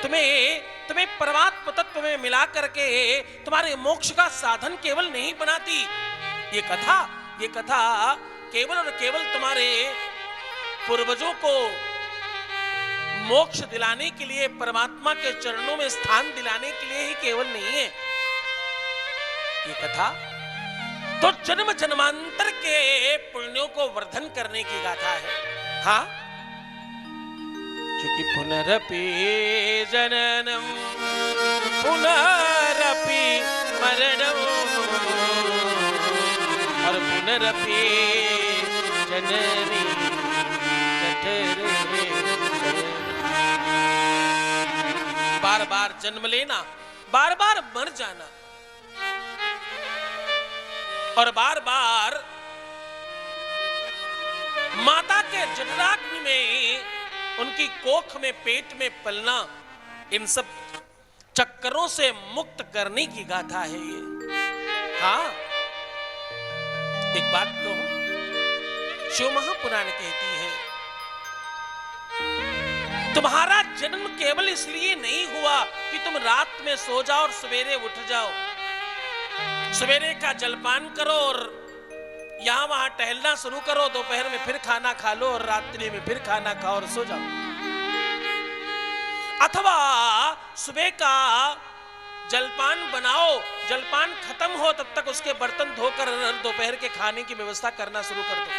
तुम्हें तुम्हें परमात्म तत्व में मिला करके तुम्हारे मोक्ष का साधन केवल नहीं बनाती। ये कथा केवल और केवल तुम्हारे पूर्वजों को मोक्ष दिलाने के लिए, परमात्मा के चरणों में स्थान दिलाने के लिए ही केवल नहीं है। ये कथा तो जन्म जन्मांतर के पुण्यों को वर्धन करने की गाथा है। हाँ, क्योंकि पुनरपि जननम पुनरपि मरणम और पुनरपि जननी जठरे, बार बार जन्म लेना, बार बार मर जाना और बार बार माता के जठराग्नि में, उनकी कोख में, पेट में पलना, इन सब चक्करों से मुक्त करने की गाथा है ये। हाँ, एक बात कहूं, शिव महापुराण कहती है तुम्हारा जन्म केवल इसलिए नहीं हुआ कि तुम रात में सो जाओ और सवेरे उठ जाओ, सवेरे का जलपान करो और यहां वहां टहलना शुरू करो, दोपहर में फिर खाना खा लो और रात्रि में फिर खाना खाओ और सो जाओ, अथवा सुबह का जलपान बनाओ, जलपान खत्म हो तब तक उसके बर्तन धोकर दोपहर के खाने की व्यवस्था करना शुरू कर दो।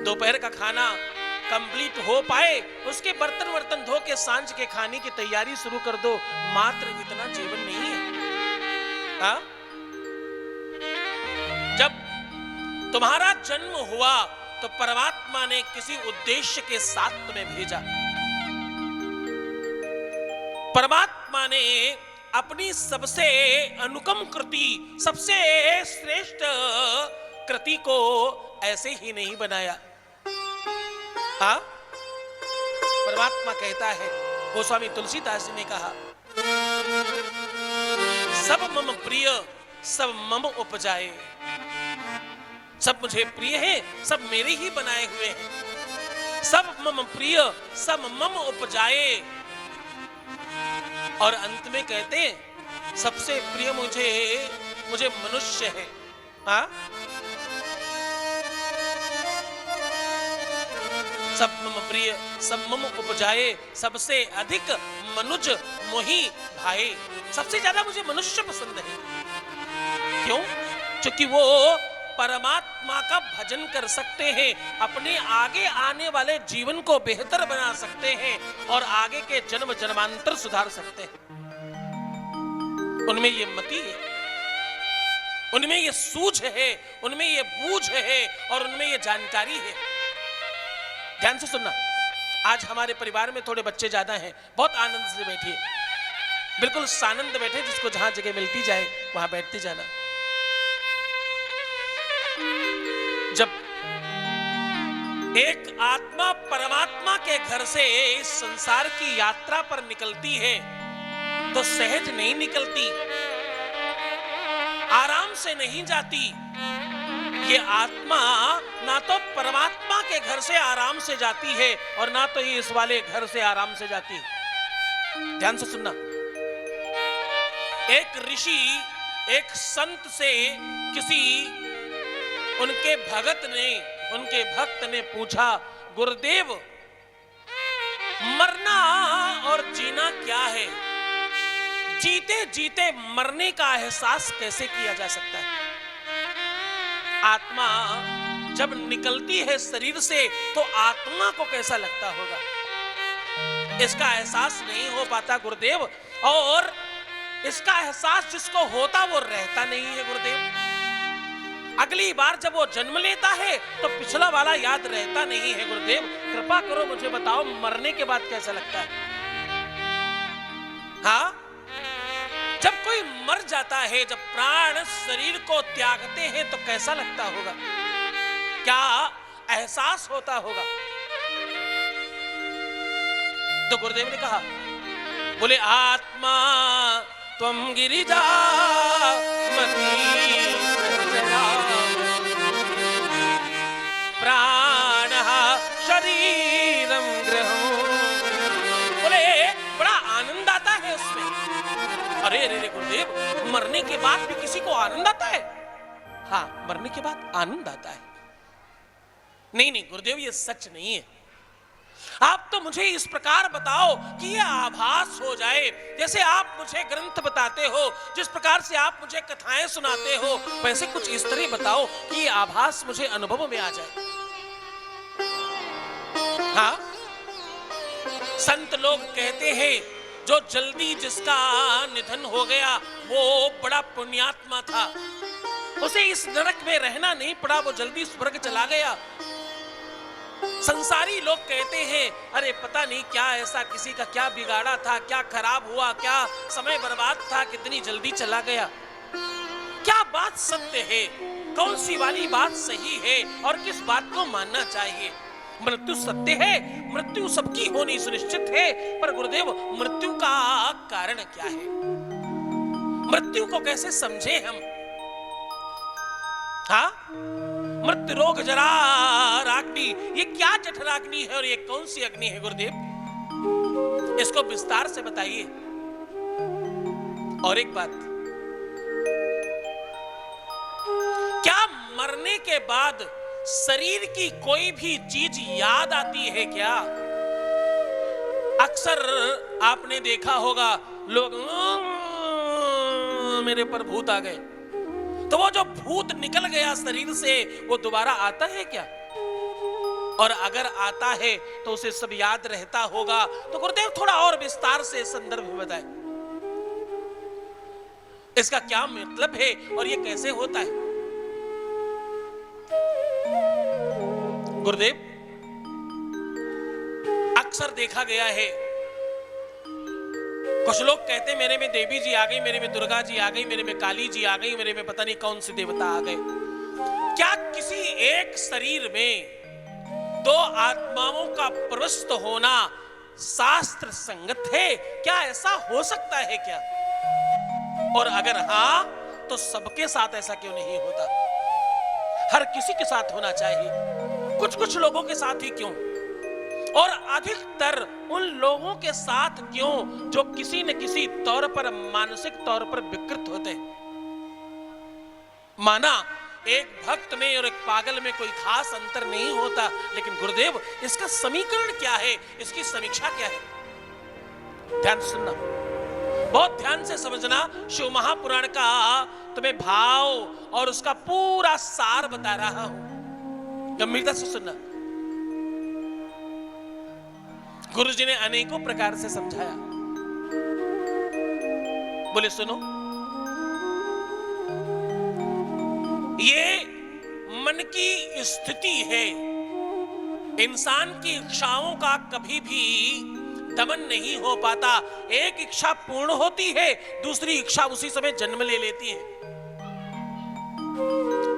दोपहर का खाना कंप्लीट हो पाए, उसके बर्तन वर्तन धो के सांझ के खाने की तैयारी शुरू कर दो। मात्र इतना जीवन नहीं है। हाँ? जब तुम्हारा जन्म हुआ तो परमात्मा ने किसी उद्देश्य के साथ तुम्हें भेजा। परमात्मा ने अपनी सबसे अनुकम कृति, सबसे श्रेष्ठ कृति को ऐसे ही नहीं बनाया। हाँ? परमात्मा कहता है, गोस्वामी तुलसीदास जी ने कहा, सब मम प्रिय सब मम उपजाए, सब मुझे प्रिय है, सब मेरे ही बनाए हुए हैं। सब मम प्रिय सब मम उपजाए, और अंत में कहते हैं सबसे प्रिय मुझे मनुष्य है। हाँ? सब मम प्रिय सब मम उपजाए, सबसे अधिक मनुज मोहि भाए। सबसे ज्यादा मुझे मनुष्य पसंद है। क्यों? क्योंकि वो परमात्मा का भजन कर सकते हैं, अपने आगे आने वाले जीवन को बेहतर बना सकते हैं और आगे के जन्म जन्मांतर सुधार सकते हैं। उनमें ये मति है, उनमें ये सूझ है, उनमें ये बूझ है और उनमें ये जानकारी है। ध्यान से सुनना। आज हमारे परिवार में थोड़े बच्चे ज्यादा हैं, बहुत आनंद से बैठिए, बिल्कुल सानंद बैठे, जिसको जहां जगह मिलती जाए वहां बैठते जाना। जब एक आत्मा परमात्मा के घर से इस संसार की यात्रा पर निकलती है तो सहज नहीं निकलती, आराम से नहीं जाती। ये आत्मा ना तो परमात्मा के घर से आराम से जाती है और ना तो ये इस वाले घर से आराम से जाती है। ध्यान से सुनना। एक ऋषि एक संत से किसी उनके भक्त ने पूछा, गुरुदेव मरना और जीना क्या है? जीते जीते मरने का एहसास कैसे किया जा सकता है? आत्मा जब निकलती है शरीर से तो आत्मा को कैसा लगता होगा? इसका एहसास नहीं हो पाता गुरुदेव, और इसका एहसास जिसको होता वो रहता नहीं है गुरुदेव। अगली बार जब वो जन्म लेता है तो पिछला वाला याद रहता नहीं है गुरुदेव। कृपा करो मुझे बताओ, मरने के बाद कैसा लगता है? हाँ? जब कोई मर जाता है, जब प्राण शरीर को त्यागते हैं तो कैसा लगता होगा? क्या एहसास होता होगा? तो गुरुदेव ने कहा, बोले आत्मा त्वं गिरिजा मती प्राणः शरीरं गृहम् अरे अरे अरे गुरुदेव, मरने के बाद भी किसी को आनंद आता है? हाँ, मरने के बाद आनंद आता है। नहीं नहीं गुरुदेव, ये सच नहीं है। आप तो मुझे इस प्रकार बताओ कि ये आभास हो जाए, जैसे आप मुझे ग्रंथ बताते हो, जिस प्रकार से आप मुझे कथाएं सुनाते हो, वैसे कुछ इस तरह बताओ कि ये आभास मुझे अनुभव में आ जाए। हाँ, संत लोग कहते हैं जो जल्दी जिसका निधन हो गया वो बड़ा पुण्यात्मा था, उसे इस नरक में रहना नहीं पड़ा, वो जल्दी स्वर्ग चला गया। संसारी लोग कहते हैं अरे पता नहीं क्या ऐसा, किसी का क्या बिगाड़ा था, क्या खराब हुआ, क्या समय बर्बाद था, कितनी जल्दी चला गया। क्या बात सत्य है, कौन सी वाली बात सही है और किस बात को मानना चाहिए? मृत्यु सत्य है, मृत्यु सबकी होनी सुनिश्चित है, पर गुरुदेव मृत्यु का कारण क्या है? मृत्यु को कैसे समझे हम? हाँ, मृत्यु रोग जरा राग्नि, ये क्या जठराग्नि है और ये कौन सी अग्नि है गुरुदेव? इसको विस्तार से बताइए। और एक बात, क्या मरने के बाद शरीर की कोई भी चीज याद आती है क्या? अक्सर आपने देखा होगा लोग मेरे पर भूत आ गए, तो वो जो भूत निकल गया शरीर से वो दोबारा आता है क्या? और अगर आता है तो उसे सब याद रहता होगा, तो गुरुदेव थोड़ा और विस्तार से संदर्भ में बताएं, इसका क्या मतलब है और ये कैसे होता है? गुरुदेव, अक्सर देखा गया है, कुछ लोग कहते मेरे में देवी जी आ गई, मेरे में दुर्गा जी आ गई, मेरे में काली जी आ गई, मेरे में पता नहीं कौन से देवता आ गए। क्या किसी एक शरीर में दो आत्माओं का प्रविष्ट होना शास्त्र संगत है? क्या ऐसा हो सकता है क्या? और अगर हाँ, तो सबके साथ ऐसा क्यों नहीं होता? हर किसी के साथ होना चाहिए, कुछ कुछ लोगों के साथ ही क्यों? और अधिकतर उन लोगों के साथ क्यों जो किसी न किसी तौर पर, मानसिक तौर पर विकृत होते हैं? माना एक भक्त में और एक पागल में कोई खास अंतर नहीं होता, लेकिन गुरुदेव इसका समीकरण क्या है, इसकी समीक्षा क्या है? ध्यान सुनना, बहुत ध्यान से समझना। शिव महापुराण का तुम्हें भाव और उसका पूरा सार बता रहा हूं, गंभीरता से सुनना। गुरु जी ने अनेकों प्रकार से समझाया, बोले सुनो, ये मन की स्थिति है, इंसान की इच्छाओं का कभी भी दमन नहीं हो पाता। एक इच्छा पूर्ण होती है, दूसरी इच्छा उसी समय जन्म ले लेती है,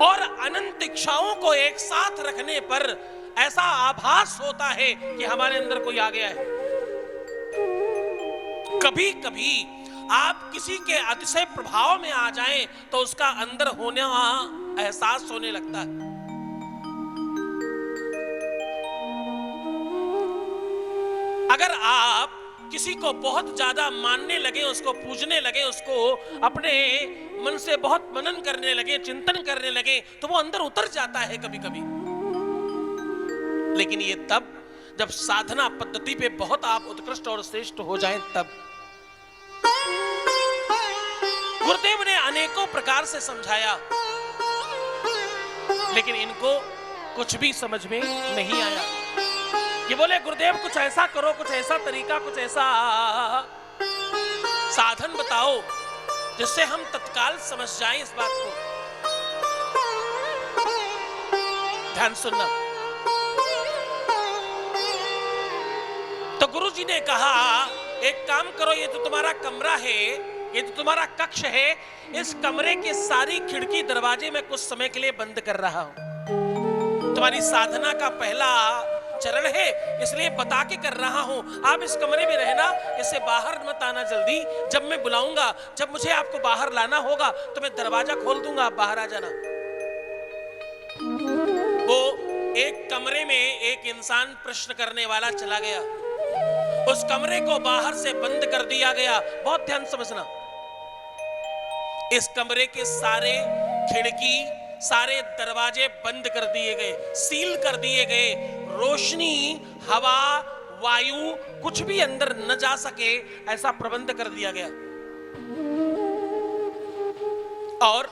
और अनंत इच्छाओं को एक साथ रखने पर ऐसा आभास होता है कि हमारे अंदर कोई आ गया है। कभी कभी आप किसी के अतिशय प्रभाव में आ जाएं तो उसका अंदर होने एहसास होने लगता है। अगर आप किसी को बहुत ज्यादा मानने लगे, उसको पूजने लगे, उसको अपने मन से बहुत मनन करने लगे, चिंतन करने लगे, तो वो अंदर उतर जाता है कभी कभी। लेकिन ये तब जब साधना पद्धति पे बहुत आप उत्कृष्ट और श्रेष्ठ हो जाएं तब। गुरुदेव ने अनेकों प्रकार से समझाया, लेकिन इनको कुछ भी समझ में नहीं आया। ये बोले गुरुदेव कुछ ऐसा करो, कुछ ऐसा तरीका, कुछ ऐसा साधन बताओ जिससे हम तत्काल समझ जाएं इस बात को। ध्यान सुनना। तो गुरु जी ने कहा एक काम करो, ये तो तुम्हारा कमरा है, ये तो तुम्हारा कक्ष है, इस कमरे की सारी खिड़की दरवाजे मैं कुछ समय के लिए बंद कर रहा हूं। तुम्हारी साधना का पहला चरण है, इसलिए बता के कर रहा हूं। आप इस कमरे में रहना, इससे बाहर मत आना जल्दी। जब मैं बुलाऊंगा, जब मुझे आपको बाहर लाना होगा तो मैं दरवाजा खोल दूंगा, आप बाहर आ जाना। वो एक कमरे में एक इंसान प्रश्न करने वाला चला गया, उस कमरे को बाहर से बंद कर दिया गया। बहुत ध्यान समझना, इस कमरे के सारे खिड़की, सारे दरवाजे बंद कर दिए गए, सील कर दिए गए। रोशनी, हवा, वायु कुछ भी अंदर न जा सके ऐसा प्रबंध कर दिया गया। और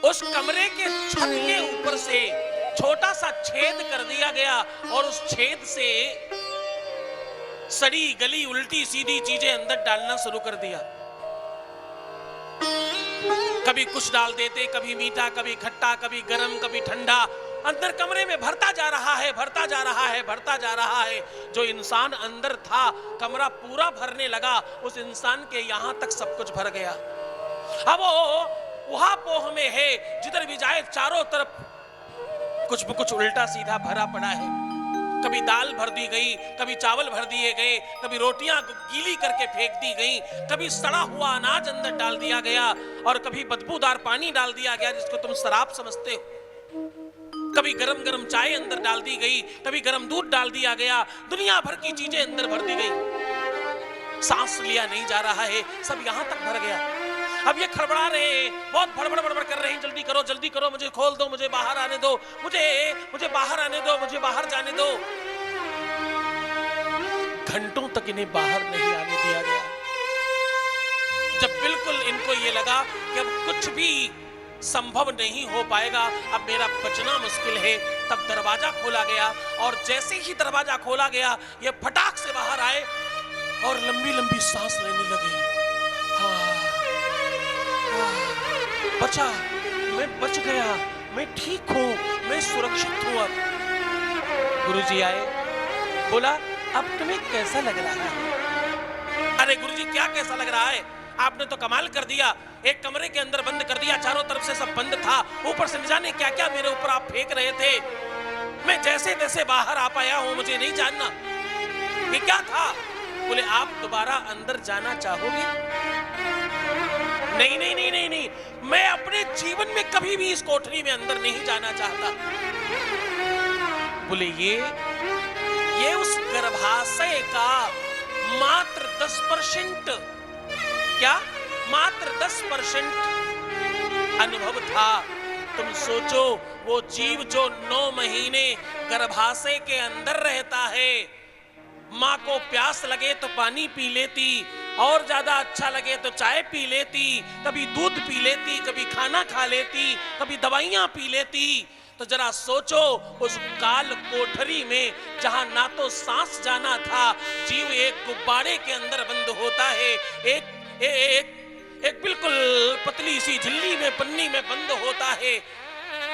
उस कमरे के छत के ऊपर से छोटा सा छेद कर दिया गया और उस छेद से सड़ी गली उल्टी सीधी चीजें अंदर डालना शुरू कर दिया। कभी कुछ डाल देते, कभी मीठा, कभी खट्टा, कभी गरम, कभी ठंडा, अंदर कमरे में भरता जा रहा है, भरता जा रहा है, भरता जा रहा है। जो इंसान अंदर था, कमरा पूरा भरने लगा, उस इंसान के यहां तक सब कुछ भर गया। अब वो वहां पोह में है, जिधर भी जाए चारों तरफ कुछ न कुछ उल्टा सीधा भरा पड़ा है। कभी दाल भर दी गई, कभी चावल भर दिए गए, कभी रोटियां गीली करके फेंक दी गई, कभी सड़ा हुआ अनाज अंदर डाल दिया गया और कभी बदबूदार पानी डाल दिया गया जिसको तुम शराब समझते हो। कभी गरम गरम चाय अंदर डाल दी गई, कभी गरम दूध डाल दिया गया, दुनिया भर की चीजें अंदर भर दी गई। सांस लिया नहीं जा रहा है, सब यहां तक भर गया। अब ये खड़बड़ा रहे हैं, बहुत बड़बड़ बड़बड़ कर रहे हैं, जल्दी करो जल्दी करो, मुझे खोल दो, मुझे बाहर आने दो, मुझे बाहर आने दो, मुझे बाहर जाने दो। घंटों तक इन्हें बाहर नहीं आने दिया गया। जब बिल्कुल इनको ये लगा कि अब कुछ भी संभव नहीं हो पाएगा, अब मेरा बचना मुश्किल है, तब दरवाजा खोला गया और जैसे ही दरवाजा खोला गया ये फटाक से बाहर आए और लंबी लंबी सांस लेने लगे। बचा, मैं बच गया, मैं ठीक हूं, मैं सुरक्षित हूं। अब गुरुजी आए, बोला अब तुम्हें कैसा लग रहा है? अरे गुरुजी क्या कैसा लग रहा है, आपने तो कमाल कर दिया, एक कमरे के अंदर बंद कर दिया, चारों तरफ से सब बंद था, ऊपर से न जाने क्या क्या मेरे ऊपर आप फेंक रहे थे, मैं जैसे तैसे बाहर आ पाया हूं, मुझे नहीं जानना ये क्या था। बोले आप दोबारा अंदर जाना चाहोगे? नहीं नहीं नहीं नहीं नहीं, मैं अपने जीवन में कभी भी इस कोठरी में अंदर नहीं जाना चाहता। बोले ये उस गर्भाशय का मात्र 10%, क्या मात्र 10% अनुभव था। तुम सोचो वो जीव जो 9 महीने गर्भाशय के अंदर रहता है, माँ को प्यास लगे तो पानी पी लेती, और ज्यादा अच्छा लगे तो चाय पी लेती, कभी दूध पी लेती, कभी खाना खा लेती, कभी दवाइयां पी लेती। तो जरा सोचो उस काल कोठरी में जहां ना तो सांस जाना था, जीव एक गुब्बारे के अंदर बंद होता है, एक बिल्कुल पतली सी झिल्ली में, पन्नी में बंद होता है,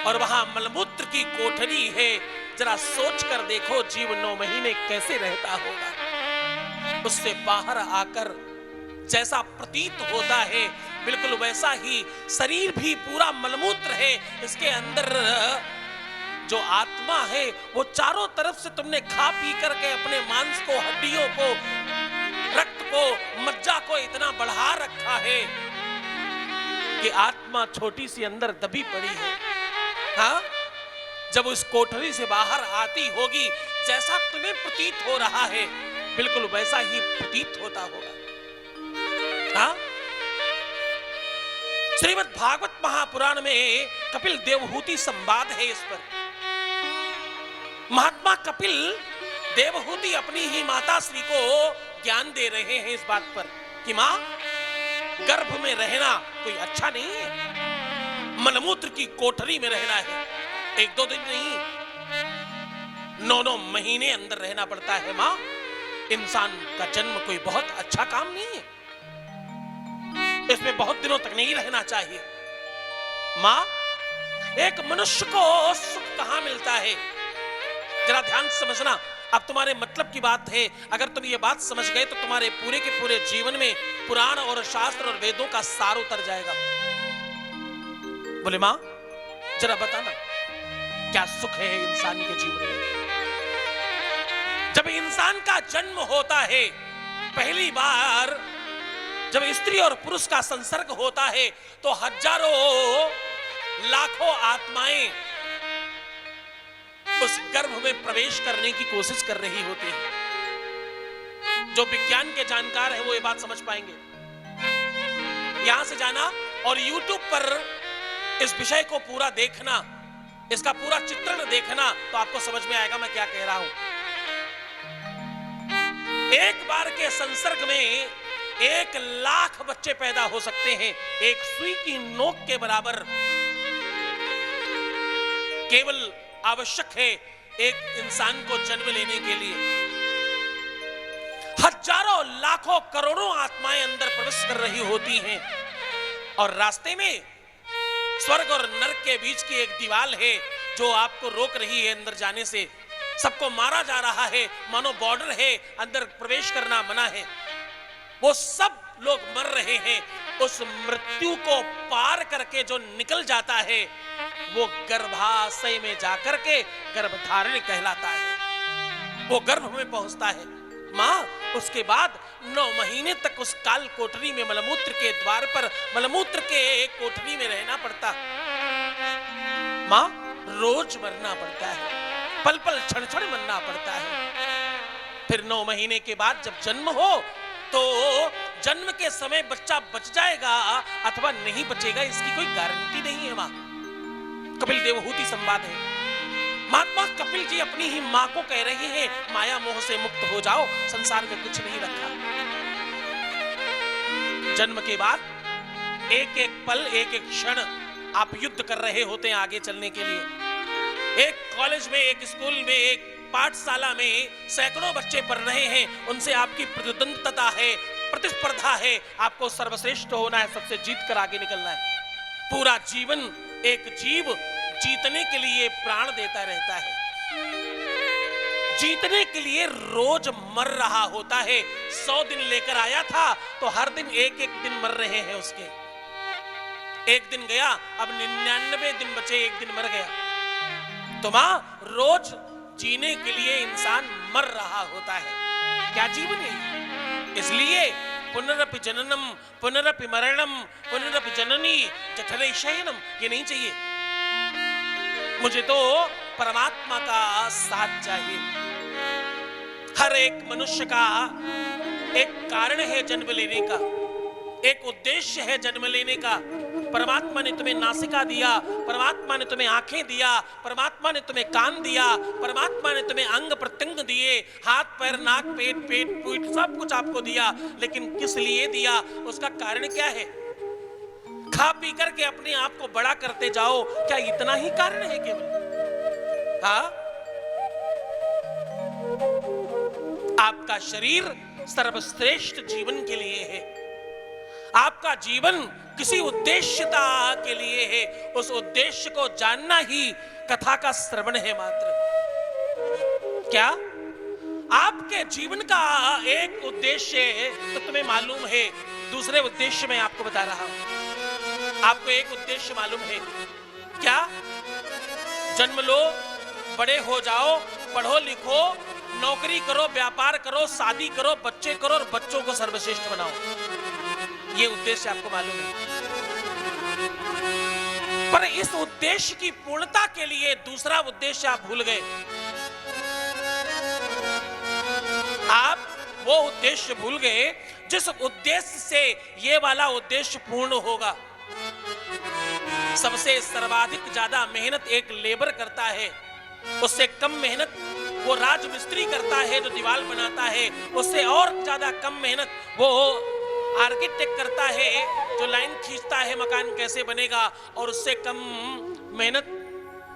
और वहां मलमूत्र की कोठरी है। जरा सोच कर देखो जीव 9 महीने कैसे रहता होगा। उससे बाहर आकर जैसा प्रतीत होता है बिल्कुल वैसा ही शरीर भी पूरा मलमूत्र है, इसके अंदर जो आत्मा है वो चारों तरफ से तुमने खा पी करके अपने मांस को, हड्डियों को, रक्त को, मज्जा को इतना बढ़ा रखा है कि आत्मा छोटी सी अंदर दबी पड़ी है। हाँ, जब उस कोठरी से बाहर आती होगी, जैसा तुम्हें प्रतीत हो रहा है बिल्कुल वैसा ही प्रतीत होता होगा। हाँ? श्रीमद् भागवत महापुराण में कपिल देवहूति संवाद है इस पर। महात्मा कपिल देवहूति अपनी ही माता श्री को ज्ञान दे रहे हैं इस बात पर कि मां, गर्भ में रहना कोई अच्छा नहीं है, मलमूत्र की कोठरी में रहना है, 1-2 दिन नहीं, 9-9 महीने अंदर रहना पड़ता है। मां, इंसान का जन्म कोई बहुत अच्छा काम नहीं है, इसमें बहुत दिनों तक नहीं रहना चाहिए। मां, एक मनुष्य को सुख कहां मिलता है, जरा ध्यान से समझना। अब तुम्हारे मतलब की बात है, अगर तुम ये बात समझ गए तो तुम्हारे पूरे के पूरे जीवन में पुराण और शास्त्र और वेदों का सार उतर जाएगा। बोले मां, जरा बताना क्या सुख है इंसान के जीवन में? जब इंसान का जन्म होता है, पहली बार जब स्त्री और पुरुष का संसर्ग होता है तो हजारों लाखों आत्माएं उस गर्भ में प्रवेश करने की कोशिश कर रही होती है। जो विज्ञान के जानकार है वो ये बात समझ पाएंगे। यहां से जाना और YouTube पर इस विषय को पूरा देखना, इसका पूरा चित्रण देखना, तो आपको समझ में आएगा मैं क्या कह रहा हूं। एक बार के संसर्ग में 1,00,000 बच्चे पैदा हो सकते हैं। एक सुई की नोक के बराबर केवल आवश्यक है एक इंसान को जन्म लेने के लिए। हजारों लाखों करोड़ों आत्माएं अंदर प्रवेश कर रही होती हैं और रास्ते में स्वर्ग और नरक के बीच की एक दीवार है जो आपको रोक रही है अंदर जाने से। सबको मारा जा रहा है, मानो बॉर्डर है, अंदर प्रवेश करना मना है। वो सब लोग मर रहे हैं। उस मृत्यु को पार करके जो निकल जाता है वो गर्भाशय में जाकर के गर्भधारण कहलाता है। वो गर्भ में पहुंचता है मां। उसके बाद 9 महीने तक उस काल कोठरी में मलमूत्र के द्वार पर मलमूत्र के कोठरी में रहना पड़ता। मां रोज मरना पड़ता है, पल पल क्षण क्षण मरना पड़ता है। फिर 9 महीने के बाद जब जन्म हो तो जन्म के समय बच्चा बच जाएगा अथवा नहीं बचेगा इसकी कोई गारंटी नहीं है। मां कपिल देवहूति संवाद है। महात्मा कपिल जी अपनी ही मां को कह रहे हैं माया मोह से मुक्त हो जाओ, संसार में कुछ नहीं रखा। जन्म के बाद एक एक पल एक एक क्षण आप युद्ध कर रहे होते हैं आगे चलने के लिए। एक कॉलेज में, एक स्कूल में, एक पाठशाला में सैकड़ों बच्चे पढ़ रहे हैं, उनसे आपकी प्रतिद्वंदता है, प्रतिस्पर्धा है। आपको सर्वश्रेष्ठ होना है, सबसे जीत कर आगे निकलना है। पूरा जीवन एक जीव जीतने के लिए प्राण देता रहता है, जीतने के लिए रोज मर रहा होता है। 100 दिन लेकर आया था तो हर दिन एक एक दिन मर रहे हैं उसके। एक दिन गया, अब 99 दिन बचे, एक दिन मर गया। तो मां रोज जीने के लिए इंसान मर रहा होता है। क्या जीवन है? इसलिए पुनरपि जननम पुनरपि मरणम पुनरपि जननी जठरे शयनम, ये नहीं चाहिए। मुझे तो परमात्मा का साथ चाहिए। हर एक मनुष्य का एक कारण है जन्म लेने का, एक उद्देश्य है जन्म लेने का। परमात्मा ने तुम्हें नासिका दिया, परमात्मा ने तुम्हें आंखें दिया, परमात्मा ने तुम्हें कान दिया, परमात्मा ने तुम्हें अंग प्रत्यंग दिए, हाथ पैर नाक पेट पेट पीठ सब कुछ आपको दिया। लेकिन किस लिए दिया? उसका कारण क्या है? खा पी करके अपने आप को बड़ा करते जाओ, क्या इतना ही कारण है केवल? हाँ, आपका शरीर सर्वश्रेष्ठ जीवन के लिए है। आपका जीवन किसी उद्देश्यता के लिए है। उस उद्देश्य को जानना ही कथा का श्रवण है मात्र। क्या आपके जीवन का एक उद्देश्य है तो तुम्हें मालूम है, दूसरे उद्देश्य मैं आपको बता रहा हूं। आपको एक उद्देश्य मालूम है क्या? जन्म लो, बड़े हो जाओ, पढ़ो लिखो, नौकरी करो, व्यापार करो, शादी करो, बच्चे करो और बच्चों को सर्वश्रेष्ठ बनाओ। ये उद्देश्य आपको मालूम है। पर इस उद्देश्य की पूर्णता के लिए दूसरा उद्देश्य आप भूल गए। आप वो उद्देश्य भूल गए जिस उद्देश्य से ये वाला उद्देश्य पूर्ण होगा। सबसे सर्वाधिक ज्यादा मेहनत एक लेबर करता है, उससे कम मेहनत वो राजमिस्त्री करता है जो दीवार बनाता है, उससे और ज्यादा कम मेहनत वो आर्किटेक्ट करता है जो लाइन खींचता है मकान कैसे बनेगा, और उससे कम मेहनत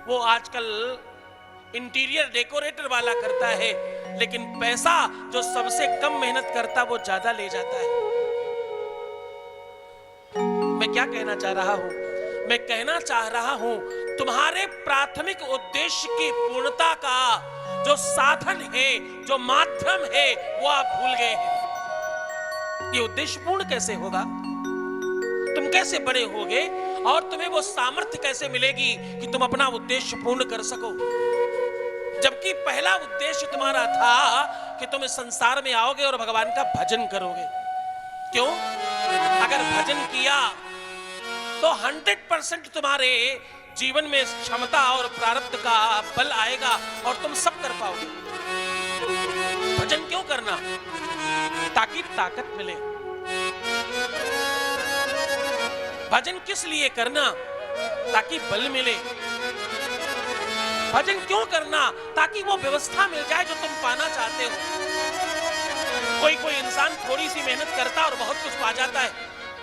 वो आजकल इंटीरियर डेकोरेटर वाला करता है। लेकिन पैसा जो सबसे कम मेहनत करता वो ज्यादा ले जाता है। मैं क्या कहना चाह रहा हूं? मैं कहना चाह रहा हूं तुम्हारे प्राथमिक उद्देश्य की पूर्णता का जो साधन है, जो माध्यम है, वो आप भूल गए हैं। ये उद्देश्य पूर्ण कैसे होगा? तुम कैसे बड़े होगे और तुम्हें वो सामर्थ्य कैसे मिलेगी कि तुम अपना उद्देश्य पूर्ण कर सको? जबकि पहला उद्देश्य तुम्हारा था कि तुम इस संसार में आओगे और भगवान का भजन करोगे। क्यों? अगर भजन किया तो 100% तुम्हारे जीवन में क्षमता और प्रारब्ध का बल आएगा और तुम सब कर पाओगे। भजन क्यों करना? ताकि ताकत मिले। भजन किस लिए करना? ताकि बल मिले। भजन क्यों करना? ताकि वो व्यवस्था मिल जाए जो तुम पाना चाहते हो। कोई इंसान थोड़ी सी मेहनत करता और बहुत कुछ पा जाता है,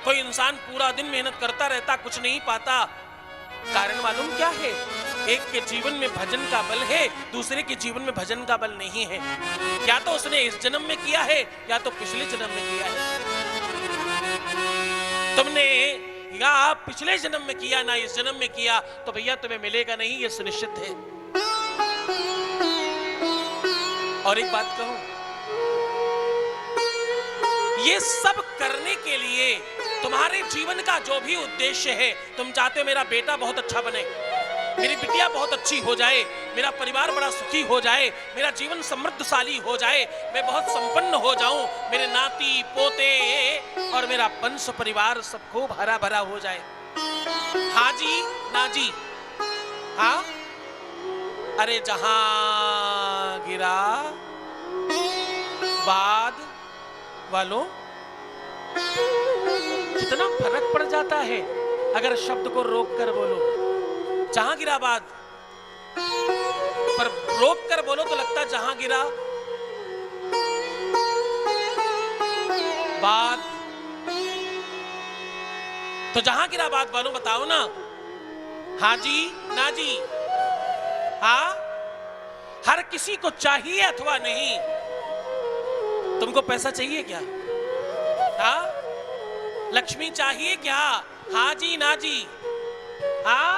कोई इंसान पूरा दिन मेहनत करता रहता, कुछ नहीं पाता। कारण मालूम क्या है? एक के जीवन में भजन का बल है, दूसरे के जीवन में भजन का बल नहीं है। या तो उसने इस जन्म में किया है या तो पिछले जन्म में किया है। तुमने या पिछले जन्म में किया ना इस जन्म में किया तो भैया तुम्हें मिलेगा नहीं, ये सुनिश्चित है। और एक बात कहूं, ये सब करने के लिए तुम्हारे जीवन का जो भी उद्देश्य है, तुम चाहते हो मेरा बेटा बहुत अच्छा बने, मेरी बिटिया बहुत अच्छी हो जाए, मेरा परिवार बड़ा सुखी हो जाए, मेरा जीवन समृद्धशाली हो जाए, मैं बहुत संपन्न हो जाऊं, मेरे नाती पोते और मेरा वंश परिवार सब खूब हरा भरा हो जाए। हाँ जी ना जी? हाँ? अरे जहां गिरा बाद वालों, कितना फर्क पड़ जाता है अगर शब्द को रोक कर बोलो। जहां गिरा बाद, पर रोक कर बोलो तो लगता जहां गिरा बाद। तो जहां गिरा बाद वालों बताओ ना, हाँ जी ना जी? हाँ? हर किसी को चाहिए अथवा नहीं? तुमको पैसा चाहिए क्या? हाँ? लक्ष्मी चाहिए क्या? हाँ जी ना जी? हाँ?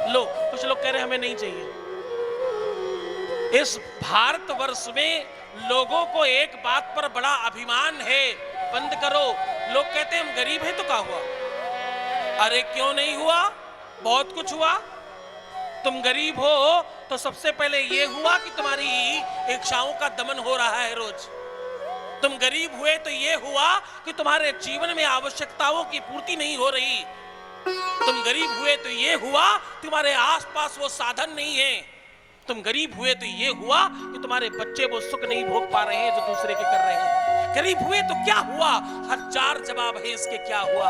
लो, कुछ लोग कह रहे हैं हमें नहीं चाहिए। इस भारतवर्ष में लोगों को एक बात पर बड़ा अभिमान है, बंद करो। लोग कहते हैं हम गरीब हैं तो क्या हुआ? अरे क्यों नहीं हुआ? बहुत कुछ हुआ। तुम गरीब हो तो सबसे पहले यह हुआ कि तुम्हारी इच्छाओं का दमन हो रहा है रोज। तुम गरीब हुए तो यह हुआ कि तुम्हारे जीवन में आवश्यकताओं की पूर्ति नहीं हो रही। तुम गरीब हुए तो यह हुआ तुम्हारे आसपास वो साधन नहीं है। तुम गरीब हुए तो यह हुआ कि तुम्हारे बच्चे वो सुख नहीं भोग पा रहे हैं जो दूसरे के कर रहे हैं। गरीब हुए तो क्या हुआ? हजार जवाब है इसके क्या हुआ।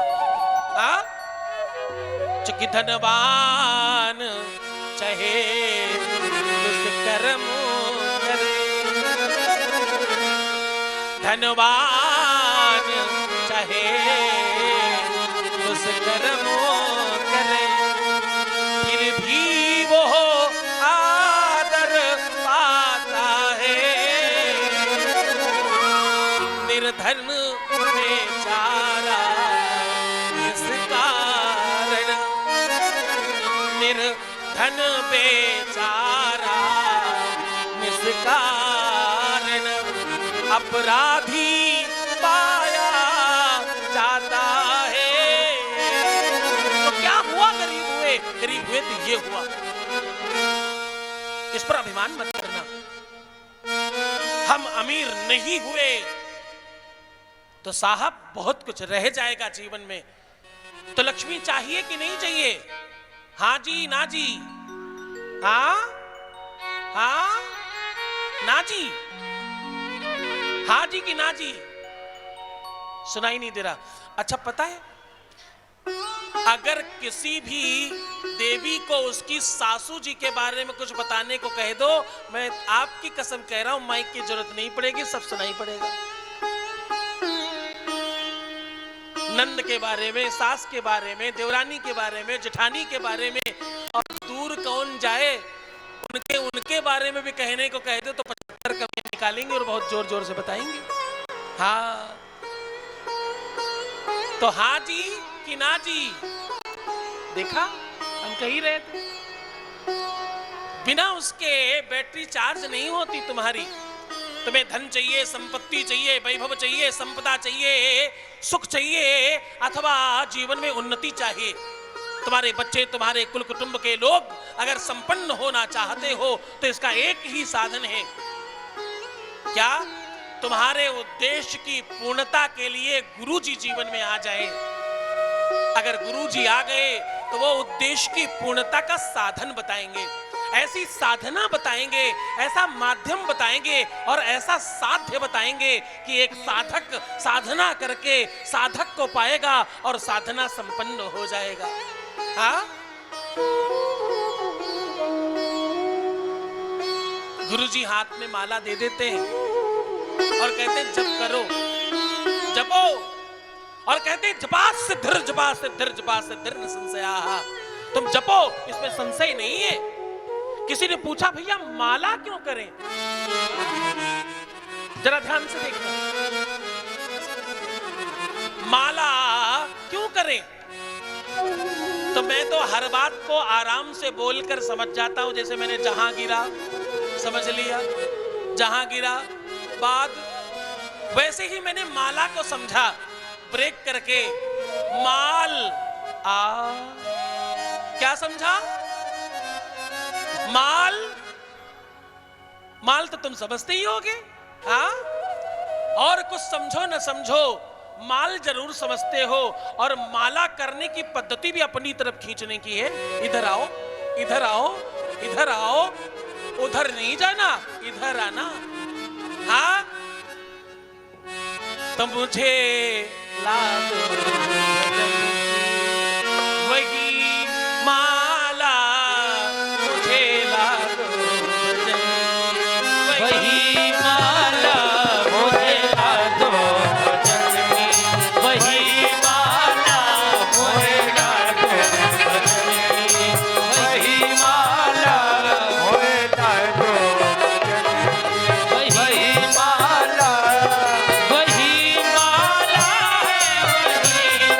चूंकि धनवान चाहे दुष्कर्म करे, धनवान चाहे दुष्कर्म करे, फिर भी वो आदर पाता है। निर्धन बेचारा इस कारण, निर्धन बेचारा इस कारण अपराधी पाया जाता है। तो क्या हुआ? गरीब हुए, गरीब हुए तो ये हुआ। इस पर अभिमान मत करना। हम अमीर नहीं हुए तो साहब बहुत कुछ रह जाएगा जीवन में। तो लक्ष्मी चाहिए कि नहीं चाहिए? हाँ जी ना जी? हाँ? हाँ? ना जी? हाँ जी कि ना जी? सुनाई नहीं दे रहा। अच्छा पता है, अगर किसी भी देवी को उसकी सासू जी के बारे में कुछ बताने को कह दो, मैं आपकी कसम कह रहा हूं माइक की जरूरत नहीं पड़ेगी, सब सुनाई पड़ेगा। नंद के बारे में, सास के बारे में, देवरानी के बारे में, जेठानी के बारे में, और दूर कौन जाए उनके बारे में भी कहने को कह दो तो 75 कमियां निकालेंगे और बहुत जोर जोर से बताएंगे। हाँ तो हाँ जी कि ना जी? देखा, हम कह ही रहे थे। बिना उसके बैटरी चार्ज नहीं होती तुम्हारी। तुम्हें धन चाहिए, संपत्ति चाहिए, वैभव चाहिए, संपदा चाहिए, सुख चाहिए, अथवा जीवन में उन्नति चाहिए। तुम्हारे बच्चे, तुम्हारे कुल कुटुंब के लोग अगर संपन्न होना चाहते हो तो इसका एक ही साधन है। क्या? तुम्हारे उद्देश्य की पूर्णता के लिए गुरुजी जीवन में आ जाए। अगर गुरुजी आ गए तो वो उद्देश्य की पूर्णता का साधन बताएंगे। ऐसी साधना बताएंगे, ऐसा माध्यम बताएंगे और ऐसा साध्य बताएंगे कि एक साधक साधना करके साधक को पाएगा और साधना संपन्न हो जाएगा। हाँ, गुरुजी हाथ में माला दे देते हैं और कहते हैं जप करो, जपो, और कहते हैं जपा सिद्धिर जपा सिद्धिर जपा सिद्धिर न संशया। तुम जपो, इसमें संशय नहीं है। किसी ने पूछा भैया माला क्यों करें? जरा ध्यान से देखना, माला क्यों करें? तो मैं तो हर बात को आराम से बोलकर समझ जाता हूं। जैसे मैंने जहां गिरा समझ लिया, जहां गिरा बात, वैसे ही मैंने माला को समझा ब्रेक करके। माल क्या समझा? माल, माल तो तुम समझते ही होगे। हाँ, और कुछ समझो न समझो, माल जरूर समझते हो। और माला करने की पद्धति भी अपनी तरफ खींचने की है। इधर आओ, इधर आओ, इधर आओ, उधर नहीं जाना, इधर आना। हाँ, तो मुझे ला दो वही माला, मुझे ला दो वही माला, मुझे ला दो वही माला, मुझे ला दो वही माला, मुझे ला दो वही माला, वही माला है, वही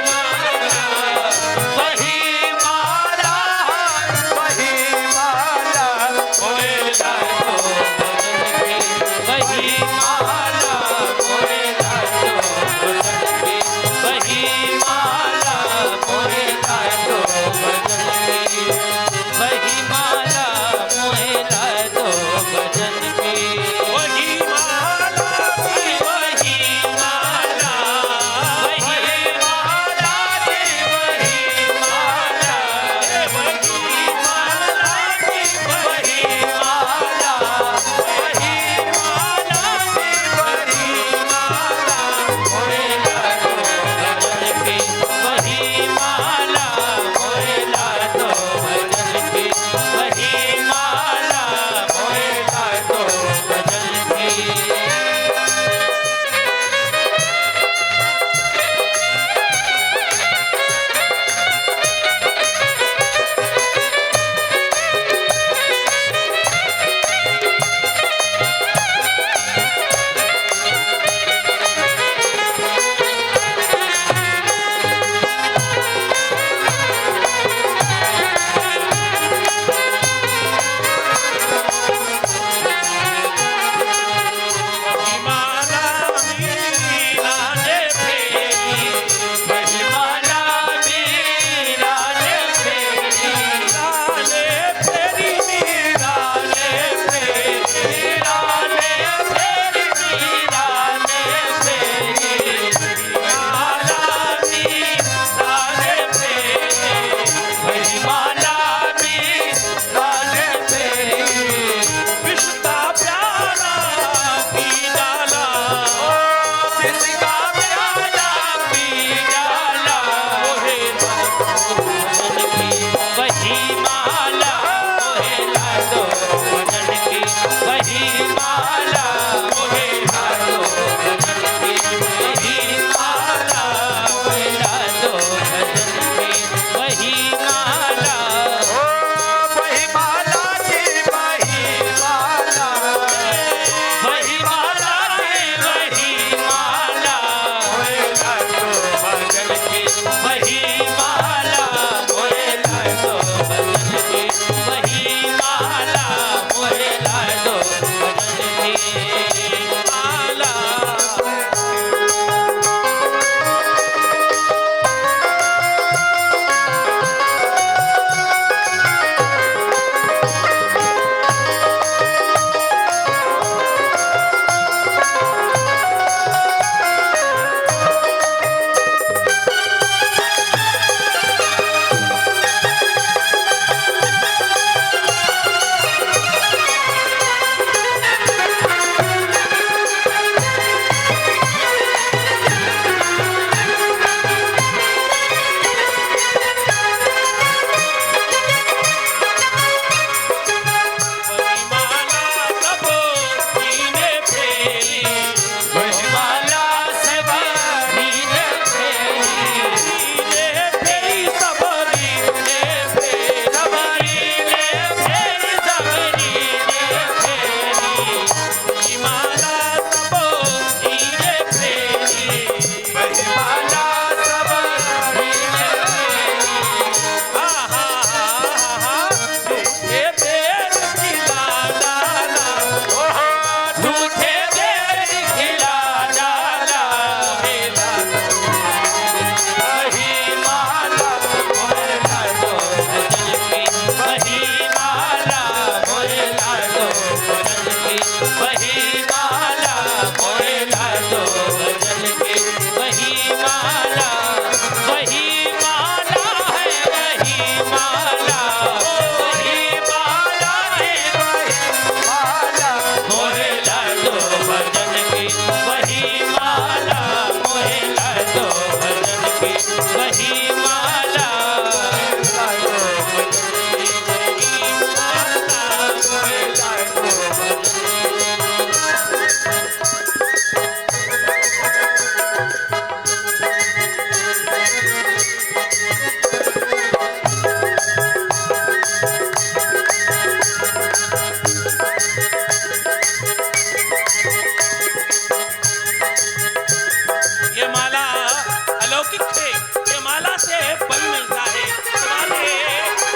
किच्छे ये माला से बल मिलता है, तुम्हारे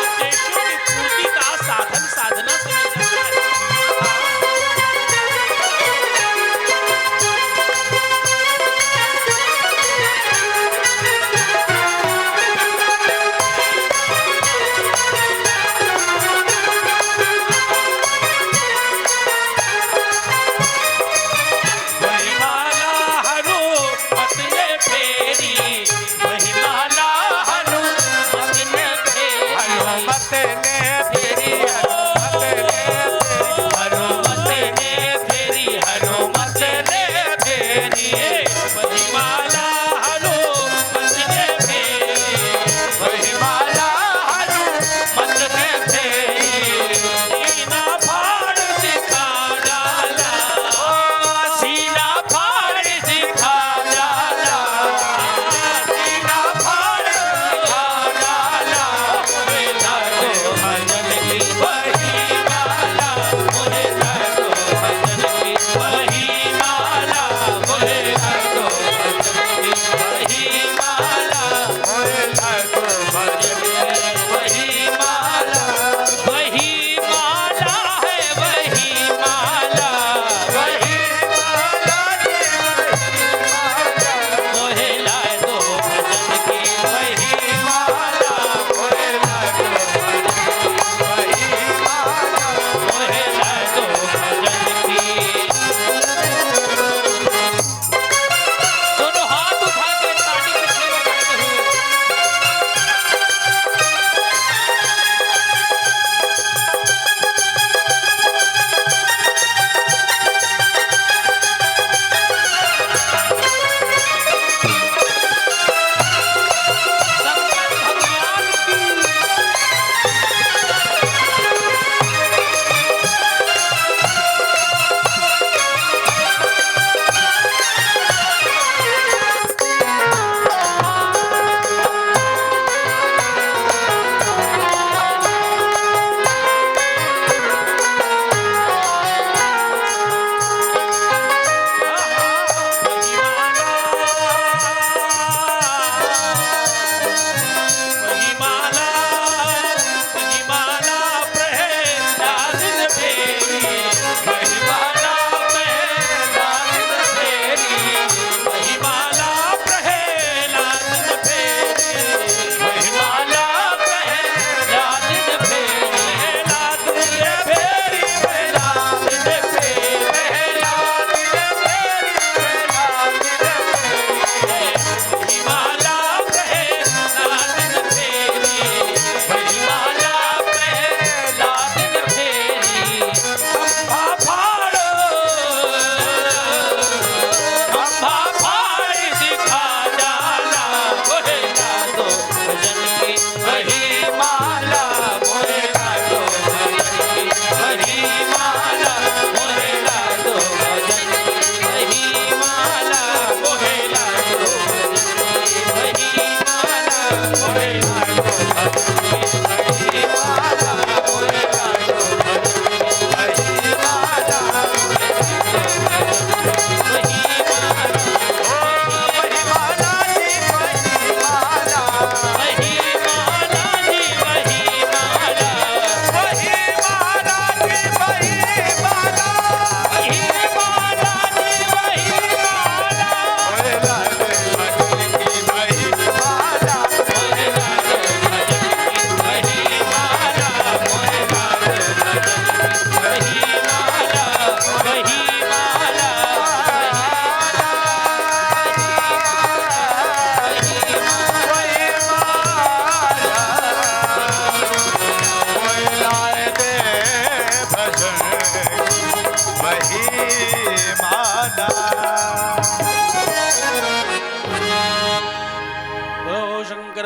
उद्देश्यों की पूर्ति का साधन साधना से मिल जाता है।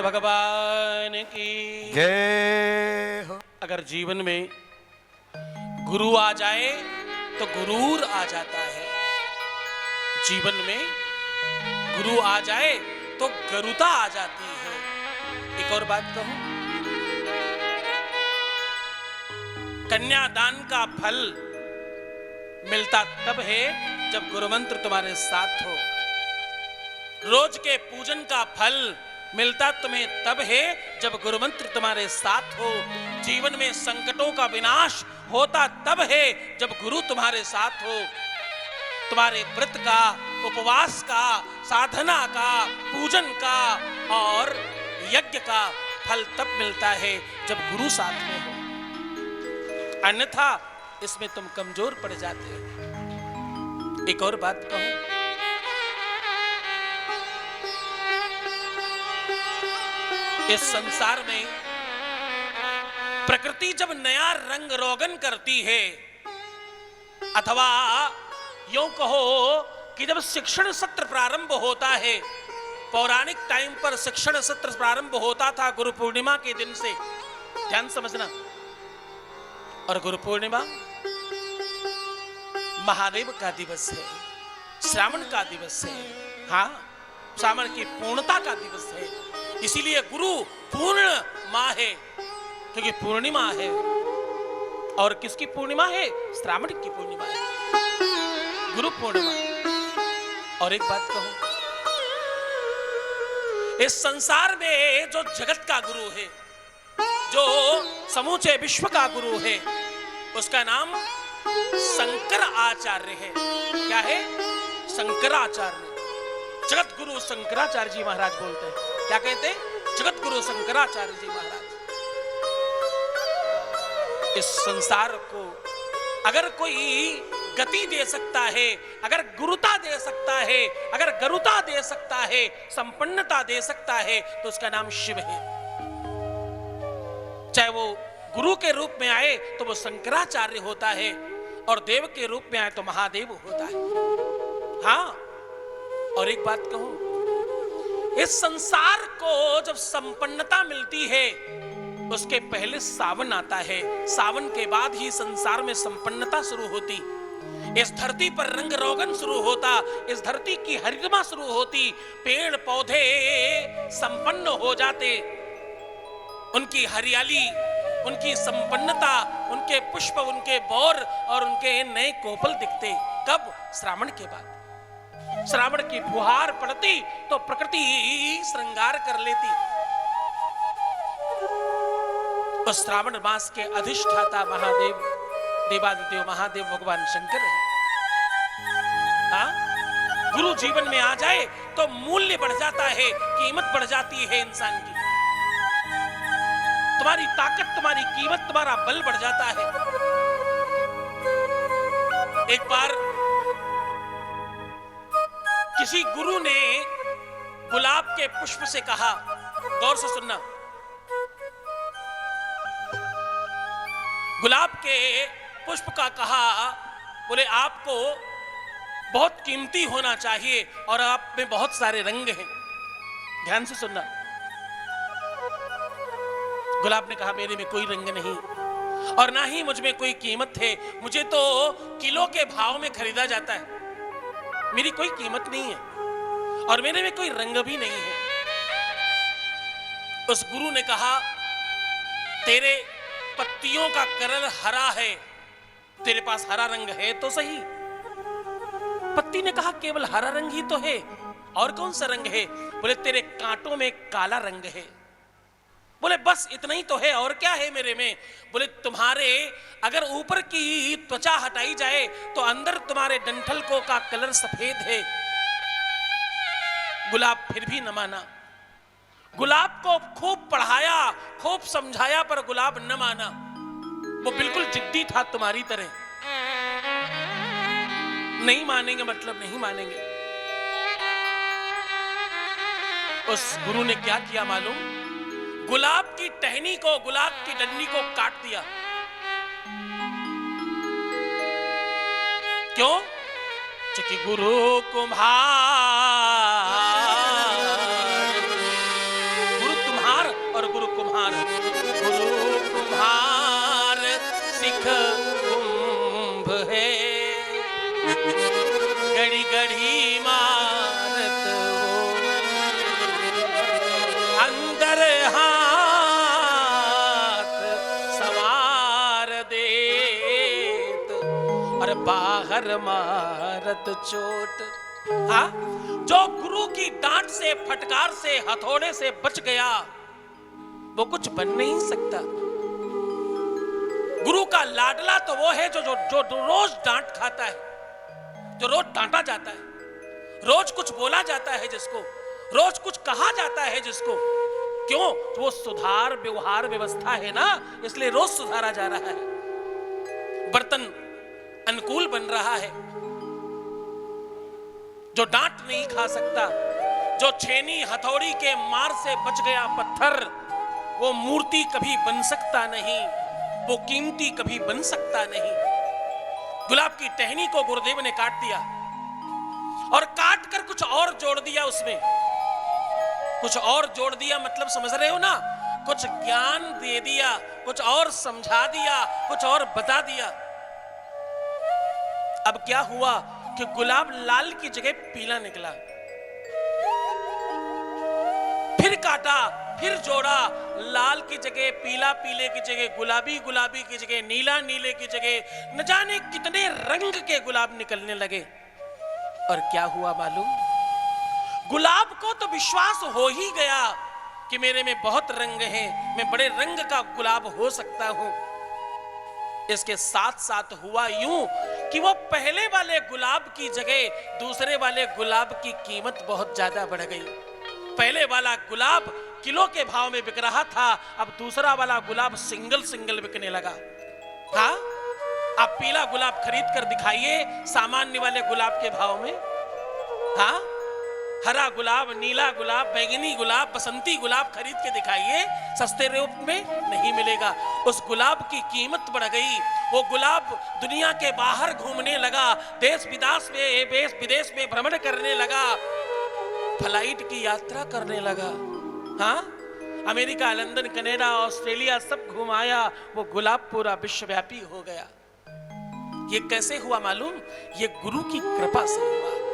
भगवान की जय हो। अगर जीवन में गुरु आ जाए तो गुरूर आ जाता है, जीवन में गुरु आ जाए तो गरुता आ जाती है। एक और बात कहूं, कन्यादान का फल मिलता तब है जब गुरुमंत्र तुम्हारे साथ हो। रोज के पूजन का फल मिलता तुम्हें तब है जब गुरु मंत्र तुम्हारे साथ हो। जीवन में संकटों का विनाश होता तब है जब गुरु तुम्हारे साथ हो। तुम्हारे व्रत का, उपवास का, साधना का, पूजन का और यज्ञ का फल तब मिलता है जब गुरु साथ में हो, अन्यथा इसमें तुम कमजोर पड़ जाते हो। एक और बात कहूं, इस संसार में प्रकृति जब नया रंग रोगन करती है, अथवा यूं कहो कि जब शिक्षण सत्र प्रारंभ होता है, पौराणिक टाइम पर शिक्षण सत्र प्रारंभ होता था गुरु पूर्णिमा के दिन से, ध्यान समझना। और गुरु पूर्णिमा महादेव का दिवस है, श्रावण का दिवस है, हाँ श्रावण की पूर्णता का दिवस है। इसीलिए गुरु पूर्ण माह है, क्योंकि पूर्णिमा है। और किसकी पूर्णिमा है? श्रावण की पूर्णिमा है, गुरु पूर्णिमा। और एक बात कहूं, इस संसार में जो जगत का गुरु है, जो समूचे विश्व का गुरु है, उसका नाम शंकर आचार्य है। क्या है? शंकराचार्य। जगत गुरु शंकराचार्य जी महाराज बोलते हैं। क्या कहते हैं? जगत गुरु शंकराचार्य जी महाराज। इस संसार को अगर कोई गति दे सकता है, अगर गुरुता दे सकता है, अगर गरुता दे सकता है, संपन्नता दे सकता है, तो उसका नाम शिव है। चाहे वो गुरु के रूप में आए तो वो शंकराचार्य होता है, और देव के रूप में आए तो महादेव होता है। हाँ, और एक बात कहूं, इस संसार को जब संपन्नता मिलती है, उसके पहले सावन आता है, सावन के बाद ही संसार में संपन्नता शुरू होती। इस धरती पर रंग रोगन शुरू होता, इस धरती की हरिमा शुरू होती, पेड़ पौधे संपन्न हो जाते, उनकी हरियाली, उनकी संपन्नता, उनके पुष्प, उनके बौर और उनके नए कोपल दिखते। कब? श्रावण के बाद। श्रावण की फुहार पड़ती तो प्रकृति श्रृंगार कर लेती। उस श्रावण मास के अधिष्ठाता महादेव, देवादिदेव महादेव भगवान शंकर है। हाँ? गुरु जीवन में आ जाए तो मूल्य बढ़ जाता है, कीमत बढ़ जाती है इंसान की। तुम्हारी ताकत, तुम्हारी कीमत, तुम्हारा बल बढ़ जाता है। एक बार किसी गुरु ने गुलाब के पुष्प से कहा, गौर से सुनना, गुलाब के पुष्प का कहा, बोले आपको बहुत कीमती होना चाहिए और आप में बहुत सारे रंग हैं। ध्यान से सुनना। गुलाब ने कहा मेरे में कोई रंग नहीं और ना ही मुझ में कोई कीमत है, मुझे तो किलो के भाव में खरीदा जाता है, मेरी कोई कीमत नहीं है और मेरे में कोई रंग भी नहीं है। उस गुरु ने कहा तेरे पत्तियों का कलर हरा है, तेरे पास हरा रंग है तो सही। पत्ती ने कहा केवल हरा रंग ही तो है, और कौन सा रंग है? बोले तेरे कांटों में काला रंग है। बोले बस इतना ही तो है, और क्या है मेरे में? बोले तुम्हारे अगर ऊपर की त्वचा हटाई जाए तो अंदर तुम्हारे डंठल को का कलर सफेद है। गुलाब फिर भी न माना। गुलाब को खूब पढ़ाया, खूब समझाया, पर गुलाब न माना। वो बिल्कुल जिद्दी था तुम्हारी तरह। नहीं मानेंगे मतलब नहीं मानेंगे। उस गुरु ने क्या किया मालूम? गुलाब की टहनी को, गुलाब की डंडी को काट दिया। क्यों? क्योंकि गुरु तुम्हार और गुरु कुम्हार, गुरु कुम्हार सिख कुंभ है, गड़ी गड़ी मारत वो अंदर हाथ सवार देत और बाहर मारत चोट। हाँ, जो गुरु की डांट से, फटकार से, हथौड़े से बच गया, वो कुछ बन नहीं सकता। गुरु का लाडला तो वो है जो जो जो रोज डांट खाता है, जो रोज डांटा जाता है, रोज कुछ बोला जाता है जिसको, रोज कुछ कहा जाता है जिसको। क्यों? वो सुधार व्यवहार व्यवस्था है ना, इसलिए रोज सुधारा जा रहा है। बर्तन अनुकूल बन रहा है। जो डांट नहीं खा सकता, जो छेनी हथौड़ी के मार से बच गया पत्थर, वो मूर्ति कभी बन सकता नहीं, वो कीमती कभी बन सकता नहीं। गुलाब की टहनी को गुरुदेव ने काट दिया और काट कर कुछ और जोड़ दिया उसमें। कुछ और जोड़ दिया मतलब समझ रहे हो ना? कुछ ज्ञान दे दिया, कुछ और समझा दिया, कुछ और बता दिया। अब क्या हुआ कि गुलाब लाल की जगह पीला निकला। फिर काटा, फिर जोड़ा, लाल की जगह पीला, पीले की जगह गुलाबी, गुलाबी की जगह नीला, नीले की जगह न जाने कितने रंग के गुलाब निकलने लगे। और क्या हुआ मालूम? गुलाब को तो विश्वास हो ही गया कि मेरे में बहुत रंग हैं, मैं बड़े रंग का गुलाब हो सकता हूं। इसके साथ साथ हुआ यूं कि वो पहले वाले गुलाब की जगह दूसरे वाले गुलाब की कीमत बहुत ज्यादा बढ़ गई। पहले वाला गुलाब किलो के भाव में बिक रहा था, अब दूसरा वाला गुलाब सिंगल सिंगल बिकने लगा। हाँ, आप पीला गुलाब खरीद कर दिखाइए सामान्य वाले गुलाब के भाव में। हाँ, हरा गुलाब, नीला गुलाब, बैंगनी गुलाब, बसंती गुलाब खरीद के दिखाइए, सस्ते रूप में नहीं मिलेगा। उस गुलाब की कीमत बढ़ गई। वो गुलाब दुनिया के बाहर घूमने लगा, देश विदेश में भ्रमण करने लगा, फ्लाइट की यात्रा करने लगा। हाँ, अमेरिका, लंदन, कनाडा, ऑस्ट्रेलिया सब घुमाया। वो गुलाब पूरा विश्वव्यापी हो गया। ये कैसे हुआ मालूम? ये गुरु की कृपा से हुआ।